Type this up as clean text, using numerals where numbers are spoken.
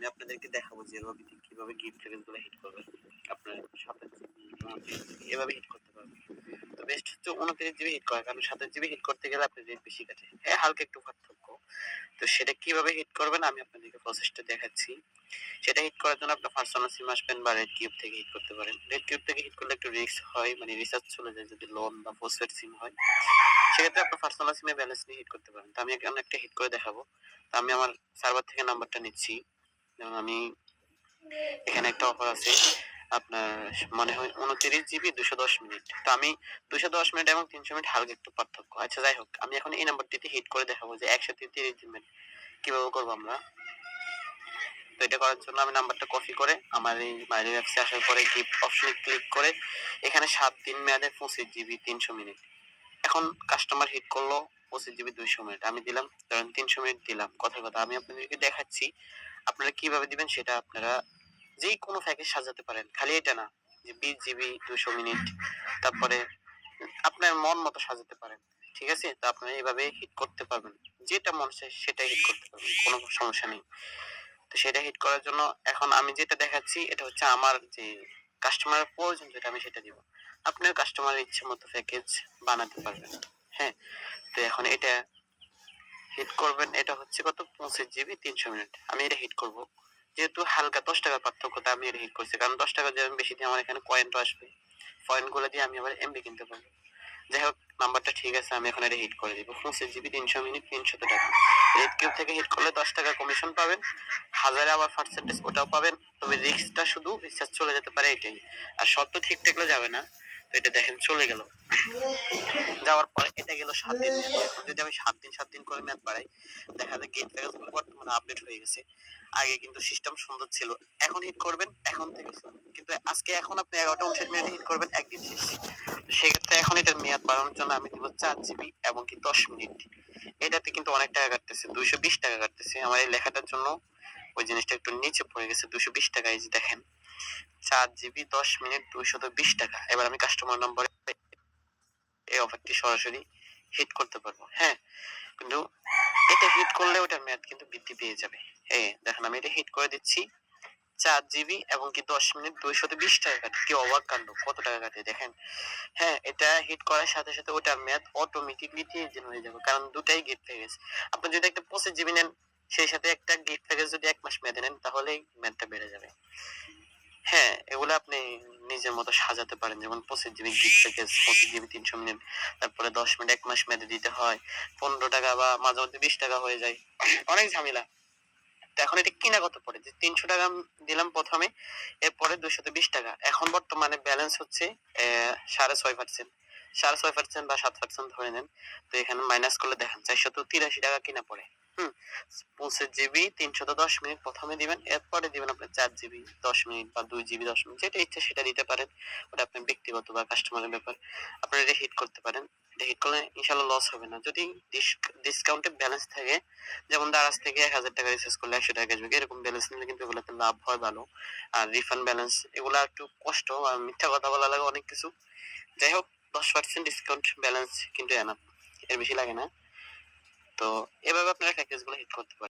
আমি আপনাদেরকে দেখাবো যে কিভাবে গিফট প্যাকেজগুলো হিট করবেন। আপনার 27 জিবি, 29 জিবি এভাবে হিট করতে পারবেন। তো বেস্ট হচ্ছে 29 জিবি হিট করা, কারণ 27 জিবি হিট করতে গেলে আপনার রেট বেশি কাটে। হ্যাঁ, হালকা একটু পার্থক্য। তো সেটা কিভাবে হিট করবেন আমি আপনাদেরকে প্রসেসটা দেখাচ্ছি। সেটা হিট করার জন্য আপনার পার্সোনাল সিম আসবেন বা রেড কিউব থেকে হিট করতে পারেন। রেড কিউব থেকে হিট করলে একটু রিস্ক হয়, মানে রিচার্জ চলে যায় যদি লোন বা পোস্টপেড সিম হয়। সেক্ষেত্রে আপনার পার্সোনাল সিমে ব্যালেন্স নিয়ে হিট করতে পারেন। তো আমি এখানে একটা হিট করে দেখাবো। তো আমি আমার সার্ভার থেকে নাম্বারটা নিচ্ছি। যেমন আমি এখানে একটা অফার আছে আপনার, মনে হয় 29 জিবি 210 মিনিট। তো আমি 210 মিনিট এবং 300 মিনিট হালকা একটু পার্থক্য। আচ্ছা যাই হোক, আমি এখন এই নাম্বারটিতে হিট করে দেখাবো যে 130 জিবি কিভাবে করবো আমরা। তো এটা করার জন্য আমি নাম্বারটা কপি করে আমার এই মাই অ্যাপসে আসার পরে গিফট অপশনে ক্লিক করে এখানে 7 দিন মেয়াদে 25 জিবি 300 মিনিট। এখন কাস্টমার হিট করলো 25 জিবি 200 মিনিট, আমি দিলাম ধরেন 300 মিনিট দিলাম। কথার কথা আমি আপনাদেরকে দেখাচ্ছি আপনারা কিভাবে দিবেন সেটা। আপনারা যে কোনো প্যাকেজ সাজাতে পারেন, খালি এটা না যে 20 জিবি 200 মিনিট, তারপরে আপনার মন মতো সাজাতে পারেন। ঠিক আছে, তো আপনারা এইভাবে হিট করতে পারবেন, যেটা মন চায় সেটাই হিট করতে পারবেন, কোনো সমস্যা নেই। তো সেটা হিট করার জন্য এখন আমি যেটা দেখাচ্ছি এটা হচ্ছে আমার যে কাস্টমারের প্রয়োজন যেটা আমি সেটা দিব। আপনার কাস্টমারের ইচ্ছে মতো প্যাকেজ বানাতে পারবেন। হ্যাঁ, তো এখন এটা হিট করবেন। এটা হচ্ছে কত, 25 জিবি 300 মিনিট। আমি এটা হিট করব, যেহেতু হালকা 10 টাকার পার্থক্যতে আমি এটা হিট করছি, কারণ 10 টাকা যে আমি বেশি দিয়ে আমার এখানে পয়েন্টও আসবে, পয়েন্ট গুলো দিয়ে আমি আবার এমবি কিনতে পারবো। যাই হোক, নাম্বারটা ঠিক আছে, আমি এখন এটা হিট করে দিব। 25 জিবি 300 মিনিট 300 টাকা। রেড কিউব থেকে হিট করলে 10 টাকা কমিশন পাবেন, হাজারে আবার পার্সেন্টেজ ওটাও পাবেন। তবে রিস্কটা শুধু রিচার্জ চলে যেতে পারে এটাই, আর শর্ত ঠিক থাকলে যাবে না। তো এটা দেখেন চলে গেল, যাওয়ার পরে এটা গেল 7 দিন মেয়াদ। এখন যদি আমি 7 দিন করে মেয়াদ বাড়াই, দেখা যায় গেট প্যাকেজ গুলো বর্তমানে আপডেট হয়ে গেছে। আগে কিন্তু সিস্টেম সুন্দর ছিল। এখন হিট করবেন এখন থেকে, কিন্তু আজকে এখন আপনি 11টা 59 মিনিটে হিট করবেন, একদিন শেষ। সেক্ষেত্রে এখন এটার মেয়াদ বাড়ানোর জন্য আমি দিব 4 জিবি এবং কি 10 মিনিট। এটাতে কিন্তু অনেক টাকা কাটতেছে, 220 টাকা কাটতেছে। আমার এই লেখাটার জন্য ওই জিনিসটা একটু নিচে পড়ে গেছে, 220 টাকা। এই যে দেখেন, 4 জিবি 10 মিনিট 220 টাকা। এবার আমি কাস্টমার নম্বরে এই অফারটি সরাসরি হিট করতে পারবো। হ্যাঁ, কিন্তু এটা হিট করলে ওটার মেয়াদ কিন্তু বৃদ্ধি পেয়ে যাবে। এই দেখেন আমি এটা হিট করে দিচ্ছি, 4 জিবি এবং কি 10 মিনিট 220 টাকা কাটে। কি অবাক কাণ্ড, কত টাকা কাটে দেখেন। হ্যাঁ, এটা হিট করার সাথে সাথে ওটার মেয়াদ অটোমেটিকলি 30 দিন হয়ে যাবে, কারণ দুটাই গিফট প্যাকেজ। আপনি যদি একটা 25 জিবি নেন, সেই সাথে একটা গিফট প্যাকেজ যদি 1 মাস মেয়াদে নেন, তাহলেই মেয়াদটা বেড়ে যাবে। হ্যাঁ, এগুলো আপনি নিজের মতো সাজাতে পারেন। যেমন 25 GB gig package, 25 GB 300 minute, তারপরে 10 মিনিট 1 মাস মেয়াদে দিতে হয়। 15 টাকা বা মাঝে মধ্যে 20 টাকা হয়ে যায়। অনেক ঝামেলা। তো এখন এটা কিনা কত পড়ে? যে 300 টাকা দিলাম ১ম এ, এরপরে ২২০ টাকা। এখন বর্তমানে ব্যালেন্স হচ্ছে ৬.৫%। ৬.৫% বা ৭% ধরে নেন। তো এখানে মাইনাস করলে দেখেন ৪৮৩ টাকা কিনা পড়ে। হুম, 25 জিবি 310 মিনিট ১ম এ দিবেন, এরপরে দিবেন আপনার 4 জিবি 10 মিনিট বা 2 জিবি 10 মিনিট, যেটা ইচ্ছা সেটা দিতে পারেন। ওটা আপনার ব্যক্তিগত বা কাস্টমারের ব্যাপার। আপনারা এটা হিট করতে পারেন। এটা হিট করলে ইনশাআল্লাহ লস হবে না। যদি ডিসকাউন্টেড ব্যালেন্স থাকে, যেমন দারাজ থেকে ১,০০০ টাকা রিচার্জ করলে ১০০ টাকা ক্যাশব্যাক, এরকম ব্যালেন্স নিলে কিন্তু এগুলোতে লাভ হয় ভালো। আর রিফান্ড ব্যালেন্স এগুলা একটু কষ্ট, আর মিথ্যা কথা বলা লাগে অনেক কিছু। যাই হোক, 10% ডিসকাউন্ট ব্যালেন্স কিন্তু এনাফ, এর বেশি লাগে না। তো এভাবে আপনারা প্যাকেজগুলো হিট করতে পারেন।